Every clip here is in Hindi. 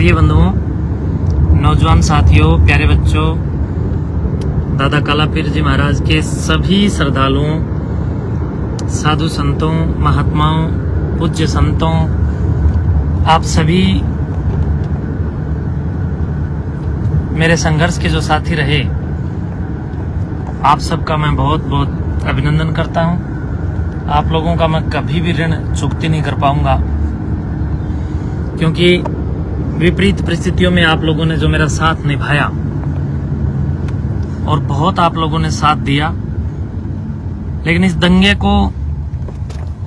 प्रिय बंधुओं, नौजवान साथियों, प्यारे बच्चों, दादा कालापीर जी महाराज के सभी श्रद्धालुओं, साधु संतों, महात्माओं, पूज्य संतों, आप सभी मेरे संघर्ष के जो साथी रहे, आप सबका मैं बहुत बहुत अभिनंदन करता हूं। आप लोगों का मैं कभी भी ऋण चुकती नहीं कर पाऊंगा, क्योंकि विपरीत परिस्थितियों में आप लोगों ने जो मेरा साथ निभाया और बहुत आप लोगों ने साथ दिया, लेकिन इस दंगे को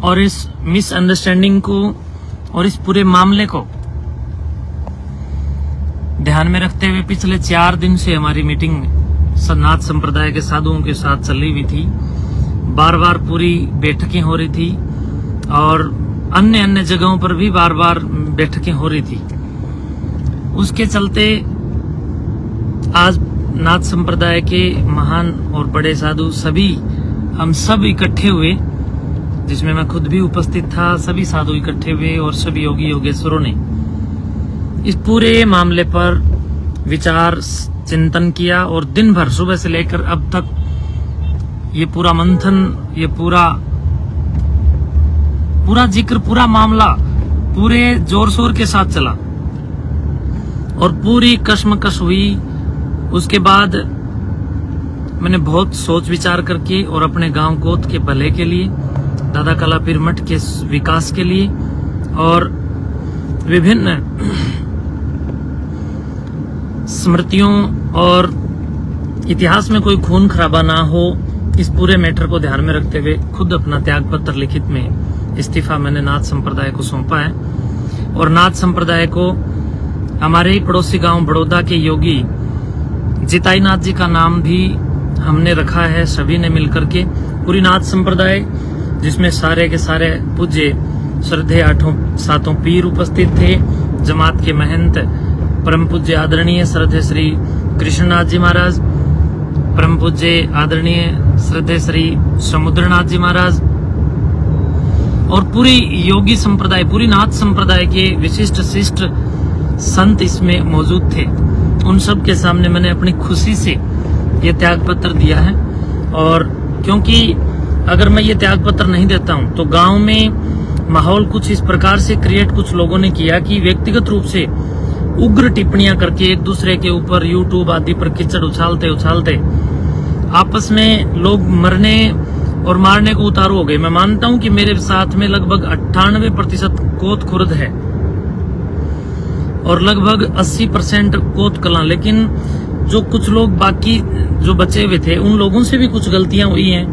और इस मिसअंडरस्टैंडिंग को और इस पूरे मामले को ध्यान में रखते हुए पिछले 4 दिन से हमारी मीटिंग नाथ संप्रदाय के साधुओं के साथ चली हुई थी। बार बार पूरी बैठकें हो रही थी और अन्य जगहों पर भी बार बार बैठकें हो रही थी। उसके चलते आज नाथ संप्रदाय के महान और बड़े साधु सभी हम सब इकट्ठे हुए, जिसमें मैं खुद भी उपस्थित था। सभी साधु इकट्ठे हुए और सभी योगी योगेश्वरों ने इस पूरे मामले पर विचार चिंतन किया और दिन भर सुबह से लेकर अब तक ये पूरा मंथन, ये पूरा जिक्र, पूरा मामला पूरे जोर शोर के साथ चला और पूरी कश्मकश हुई। उसके बाद मैंने बहुत सोच विचार करके और अपने गांव गोद के भले के लिए, दादा कालापीर मठ के विकास के लिए और विभिन्न स्मृतियों और इतिहास में कोई खून खराबा ना हो, इस पूरे मैटर को ध्यान में रखते हुए खुद अपना त्याग पत्र लिखित में इस्तीफा मैंने नाथ संप्रदाय को सौंपा है। और नाथ संप्रदाय को हमारे ही पड़ोसी गांव बड़ौदा के योगी जिताई नाथ जी का नाम भी हमने रखा है, सभी ने मिलकर के। पूरी नाथ संप्रदाय, जिसमें सारे के सारे पूज्य श्रद्धेय 8 पीर उपस्थित थे, जमात के महंत परम पूज्य आदरणीय श्रद्धेय श्री कृष्णनाथ जी महाराज, परम पूज्य आदरणीय श्रद्धेय श्री समुद्रनाथ जी महाराज और पूरी योगी संप्रदाय, पूरी नाथ संप्रदाय के विशिष्ट शिष्ट संत इसमें मौजूद थे। उन सब के सामने मैंने अपनी खुशी से ये त्याग पत्र दिया है। और क्योंकि अगर मैं ये त्याग पत्र नहीं देता हूं तो गांव में माहौल कुछ इस प्रकार से क्रिएट कुछ लोगों ने किया कि व्यक्तिगत रूप से उग्र टिप्पणियां करके एक दूसरे के ऊपर यूट्यूब आदि पर कीचड़ उछालते आपस में लोग मरने और मारने को उतारू हो गए। मैं मानता हूं कि मेरे साथ में लगभग 98% कोत खुर्द है और लगभग 80% कोत कलां, लेकिन जो कुछ लोग बाकी जो बचे हुए थे उन लोगों से भी कुछ गलतियां हुई हैं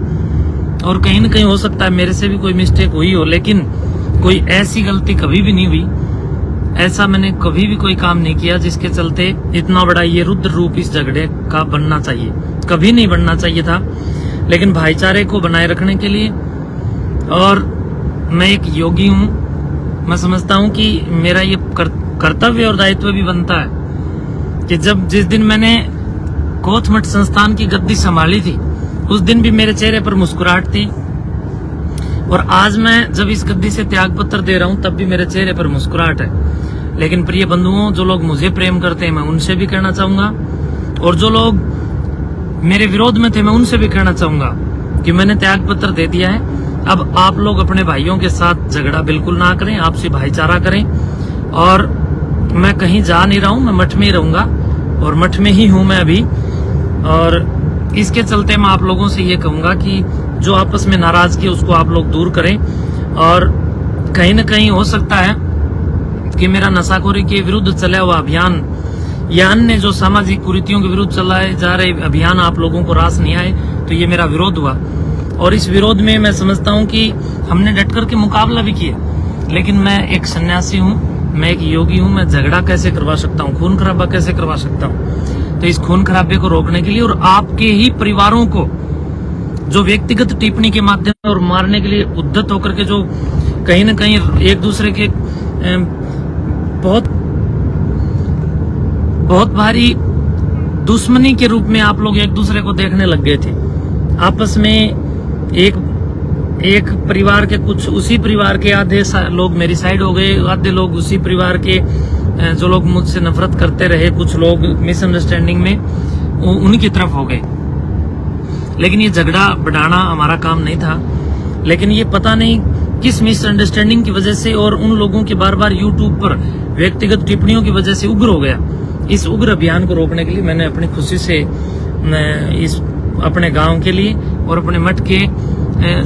और कहीं न कहीं हो सकता है मेरे से भी कोई मिस्टेक हुई हो, लेकिन कोई ऐसी गलती कभी भी नहीं हुई। ऐसा मैंने कभी भी कोई काम नहीं किया जिसके चलते इतना बड़ा ये रुद्र रूप इस झगड़े का बनना चाहिए, कभी नहीं बनना चाहिए था। लेकिन भाईचारे को बनाए रखने के लिए, और मैं एक योगी हूं, मैं समझता हूं कि मेरा ये कर्तव्य और दायित्व भी बनता है कि जिस दिन मैंने कोथ मठ संस्थान की गद्दी संभाली थी उस दिन भी मेरे चेहरे पर मुस्कुराहट थी, और आज मैं जब इस गद्दी से त्याग पत्र दे रहा हूं तब भी मेरे चेहरे पर मुस्कुराहट है। लेकिन प्रिय बंधुओं, जो लोग मुझे प्रेम करते हैं मैं उनसे भी कहना चाहूंगा, और जो लोग मेरे विरोध में थे मैं उनसे भी कहना चाहूंगा कि मैंने त्याग पत्र दे दिया है। अब आप लोग अपने भाइयों के साथ झगड़ा बिल्कुल ना करें, आपसी भाईचारा करें। और मैं कहीं जा नहीं रहा हूं, मैं मठ में ही रहूंगा और मठ में ही हूं मैं अभी। और इसके चलते मैं आप लोगों से ये कहूंगा कि जो आपस में नाराजगी उसको आप लोग दूर करें। और कहीं न कहीं हो सकता है कि मेरा नशाखोरी के विरुद्ध चला हुआ अभियान या अन्य जो सामाजिक कुरीतियों के विरुद्ध चलाए जा रहे अभियान आप लोगों को रास नहीं आए, तो ये मेरा विरोध हुआ। और इस विरोध में मैं समझता हूं कि हमने डट कर के मुकाबला भी किया, लेकिन मैं एक सन्यासी हूं, मैं एक योगी हूं, मैं झगड़ा कैसे करवा सकता हूं, खून खराबा कैसे करवा सकता हूं। तो इस खून खराबे को रोकने के लिए और आपके ही परिवारों को जो व्यक्तिगत टिप्पणी के माध्यम और मारने के लिए उद्यत होकर के जो कहीं न कहीं एक दूसरे के बहुत भारी दुश्मनी के रूप में आप लोग एक दूसरे को देखने लग गए थे। आपस में एक परिवार के कुछ उसी परिवार के आधे लोग मेरी साइड हो गए, आधे लोग उसी परिवार के जो लोग मुझसे नफरत करते रहे, कुछ लोग मिसअंडरस्टैंडिंग में उनकी तरफ हो गए। लेकिन ये झगड़ा बढ़ाना हमारा काम नहीं था। लेकिन ये पता नहीं किस मिसअंडरस्टैंडिंग की वजह से और उन लोगों के बार बार यूट्यूब पर व्यक्तिगत टिप्पणियों की वजह से उग्र हो गया। इस उग्र अभियान को रोकने के लिए मैंने अपनी खुशी से इस अपने गांव के लिए और अपने मठ के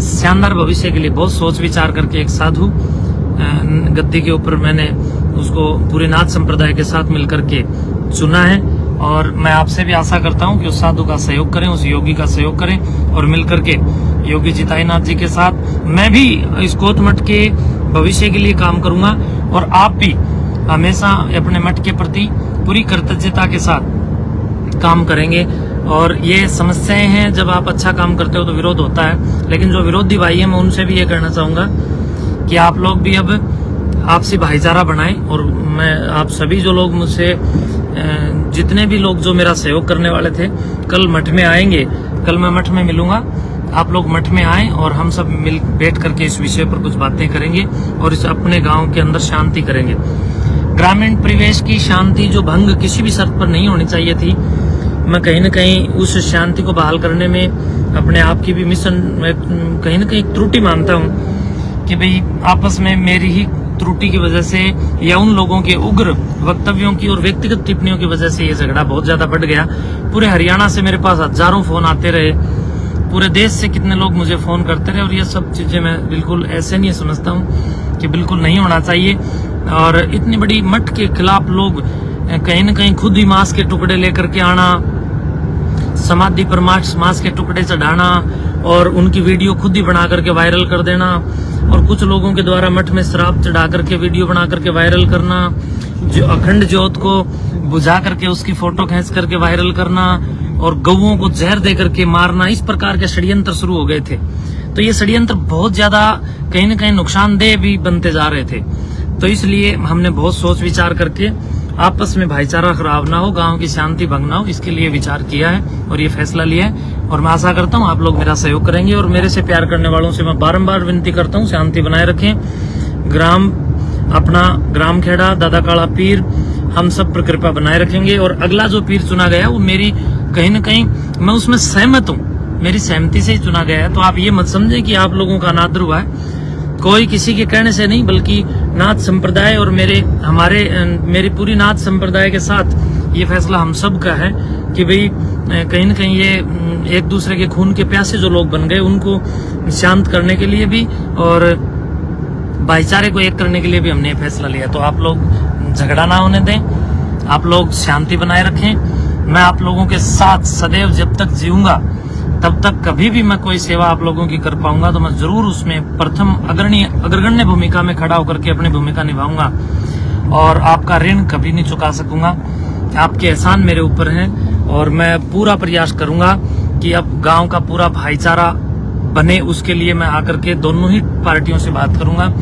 शानदार भविष्य के लिए बहुत सोच विचार करके एक साधु गद्दी के ऊपर मैंने उसको पूरे नाथ संप्रदाय के साथ मिलकर के चुना है। और मैं आपसे भी आशा करता हूं कि उस साधु का सहयोग करें, उस योगी का सहयोग करें और मिलकर के योगी जिताईनाथ जी के साथ मैं भी इस कोत मठ के भविष्य के लिए काम करूंगा। और आप भी हमेशा अपने मठ के प्रति पूरी कृतज्ञता के साथ काम करेंगे। और ये समस्याएं हैं, जब आप अच्छा काम करते हो तो विरोध होता है, लेकिन जो विरोधी भाई है मैं उनसे भी ये कहना चाहूंगा कि आप लोग भी अब आपसी भाईचारा बनाएं। और मैं आप सभी जो लोग मुझसे जितने भी लोग जो मेरा सहयोग करने वाले थे कल मठ में आएंगे, कल मैं मठ में मिलूंगा, आप लोग मठ में आएं और हम सब मिल बैठ करके इस विषय पर कुछ बातें करेंगे और इस अपने गांव के अंदर शांति करेंगे। ग्रामीण परिवेश की शांति जो भंग किसी भी शर्त पर नहीं होनी चाहिए थी, मैं कहीं न कहीं उस शांति को बहाल करने में अपने आप की भी कहीं न कहीं त्रुटि मानता हूं कि भाई आपस में मेरी ही त्रुटि की वजह से या उन लोगों के उग्र वक्तव्यों की और व्यक्तिगत टिप्पणियों की वजह से ये झगड़ा बहुत ज्यादा बढ़ गया। पूरे हरियाणा से मेरे पास हजारों फोन आते रहे, पूरे देश से कितने लोग मुझे फोन करते रहे और ये सब चीजें मैं बिल्कुल ऐसे नहीं समझता हूँ कि बिल्कुल नहीं होना चाहिए। और इतनी बड़ी मठ के खिलाफ लोग कहीं न कहीं खुद ही मांस के टुकड़े लेकर के आना, समाधि पर मांस के टुकड़े चढ़ाना और उनकी वीडियो खुद ही बना करके वायरल कर देना, और कुछ लोगों के द्वारा मठ में शराब चढ़ा करके वीडियो बना करके वायरल करना, जो अखंड ज्योत को बुझा करके उसकी फोटो खींच करके वायरल करना और गौओं को जहर दे करके मारना, इस प्रकार के षड्यंत्र शुरू हो गए थे। तो ये षड्यंत्र बहुत ज्यादा कहीं न कहीं नुकसानदेह भी बनते जा रहे थे। तो इसलिए हमने बहुत सोच विचार करके आपस में भाईचारा खराब ना हो, गांव की शांति भंग ना हो, इसके लिए विचार किया है और ये फैसला लिया है। और मैं आशा करता हूँ आप लोग मेरा सहयोग करेंगे और मेरे से प्यार करने वालों से मैं बारंबार विनती करता हूँ शांति बनाए रखें। ग्राम खेड़ा दादा काला पीर हम सब पर कृपा बनाए रखेंगे। और अगला जो पीर चुना गया वो मेरी कहीं न कहीं मैं उसमें सहमत हूँ, मेरी सहमति से ही चुना गया है। तो आप ये मत समझे कि आप लोगों का अनादर हुआ है, कोई किसी के कहने से नहीं, बल्कि नाथ संप्रदाय और मेरी पूरी नाथ संप्रदाय के साथ ये फैसला हम सब का है कि भाई कहीं न कहीं ये एक दूसरे के खून के प्यासे जो लोग बन गए उनको शांत करने के लिए भी और भाईचारे को एक करने के लिए भी हमने ये फैसला लिया। तो आप लोग झगड़ा ना होने दें, आप लोग शांति बनाए रखें। मैं आप लोगों के साथ सदैव जब तक जीऊंगा तब तक कभी भी मैं कोई सेवा आप लोगों की कर पाऊंगा तो मैं जरूर उसमें प्रथम अग्रगण्य भूमिका में खड़ा होकर के अपनी भूमिका निभाऊंगा और आपका ऋण कभी नहीं चुका सकूंगा। आपके एहसान मेरे ऊपर हैं और मैं पूरा प्रयास करूंगा कि अब गांव का पूरा भाईचारा बने, उसके लिए मैं आकर के दोनों ही पार्टियों से बात करूंगा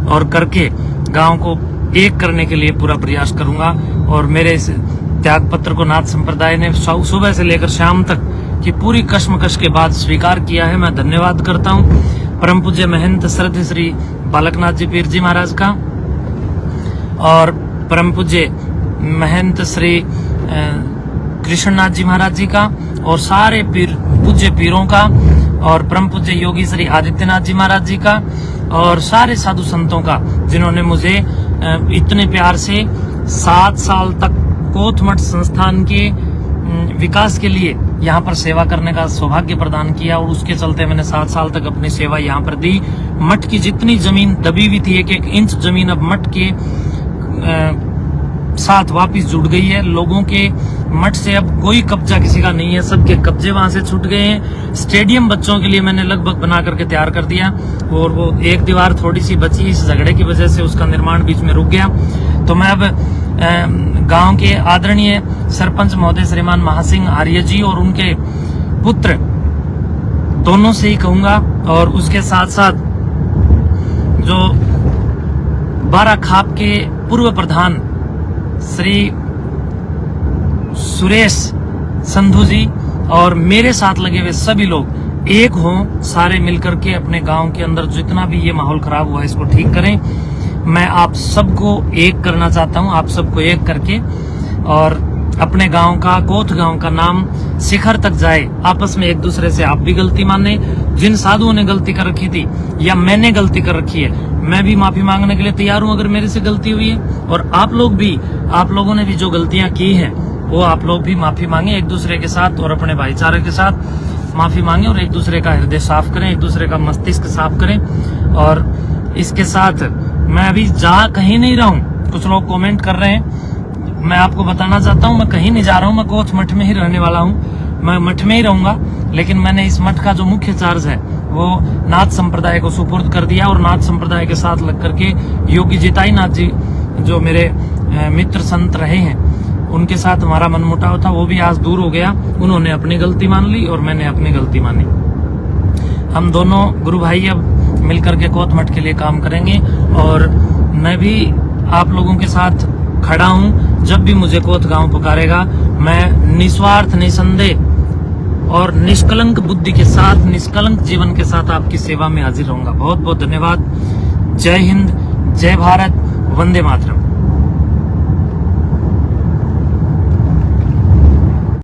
और करके गांव को एक करने के लिए पूरा प्रयास करूंगा। और मेरे इस त्याग पत्र को नाथ संप्रदाय ने सुबह से लेकर शाम तक की पूरी कश्मकश के बाद स्वीकार किया है। मैं धन्यवाद करता हूँ परम पूज्य महंत श्रद्धेय श्री बालकनाथ जी पीर जी महाराज का और परम पूज्य महंत श्री कृष्णनाथ जी महाराज जी का और सारे पूज्य पीरों का और परम पूज्य योगी श्री आदित्यनाथ जी महाराज जी का और सारे साधु संतों का, जिन्होंने मुझे इतने प्यार से 7 साल तक कोत मठ संस्थान के विकास के लिए यहाँ पर सेवा करने का सौभाग्य प्रदान किया। और उसके चलते मैंने 7 साल तक अपनी सेवा यहाँ पर दी। मठ की जितनी जमीन दबी हुई थी, 1-1 इंच जमीन अब मठ के साथ वापस जुड़ गई है। लोगों के मठ से अब कोई कब्जा किसी का नहीं है, सबके कब्जे वहां से छूट गए हैं। स्टेडियम बच्चों के लिए मैंने लगभग बना करके तैयार कर दिया और वो एक दीवार थोड़ी सी बची, इस झगड़े की वजह से उसका निर्माण बीच में रुक गया। तो मैं अब गांव के आदरणीय सरपंच महोदय श्रीमान महासिंह आर्य जी और उनके पुत्र दोनों से ही कहूंगा और उसके साथ साथ जो बारा खाप के पूर्व प्रधान श्री सुरेश संधू जी और मेरे साथ लगे हुए सभी लोग एक हों, सारे मिलकर के अपने गांव के अंदर जितना भी ये माहौल खराब हुआ है इसको ठीक करें। मैं आप सबको एक करना चाहता हूं, आप सबको एक करके और अपने गांव का, कोथ गांव का नाम शिखर तक जाए। आपस में एक दूसरे से आप भी गलती माने, जिन साधुओं ने गलती कर रखी थी या मैंने गलती कर रखी है, मैं भी माफी मांगने के लिए तैयार हूं अगर मेरे से गलती हुई है। और आप लोग भी, आप लोगों ने भी जो गलतियां की हैं वो आप लोग भी माफी मांगे एक दूसरे के साथ और अपने भाईचारे के साथ माफी मांगे और एक दूसरे का हृदय साफ करें, एक दूसरे का मस्तिष्क साफ करें। और इसके साथ मैं अभी जा कहीं नहीं रहा हूं। कुछ लोग कमेंट कर रहे हैं, मैं आपको बताना चाहता हूं मैं कहीं नहीं जा रहा हूं, मैं कोथ मठ में ही रहने वाला हूं, मैं मठ में ही रहूंगा। लेकिन मैंने इस मठ का जो मुख्य चार्ज है वो नाथ संप्रदाय को सुपुर्द कर दिया और नाथ संप्रदाय के साथ लग करके योगी जिताई नाथ जी जो मेरे मित्र संत रहे हैं उनके साथ हमारा मनमुटाव था, वो भी आज दूर हो गया। उन्होंने अपनी गलती मान ली और मैंने अपनी गलती मानी। हम दोनों गुरु भाई अब मिलकर के कोथ मठ के लिए काम करेंगे और मैं भी आप लोगों के साथ खड़ा हूं। जब भी मुझे कोथ गांव पुकारेगा मैं निस्वार्थ, निसंदेह और निष्कलंक बुद्धि के साथ, निष्कलंक जीवन के साथ आपकी सेवा में हाजिर रहूंगा। बहुत बहुत धन्यवाद। जय हिंद, जय भारत, वंदे मातरम।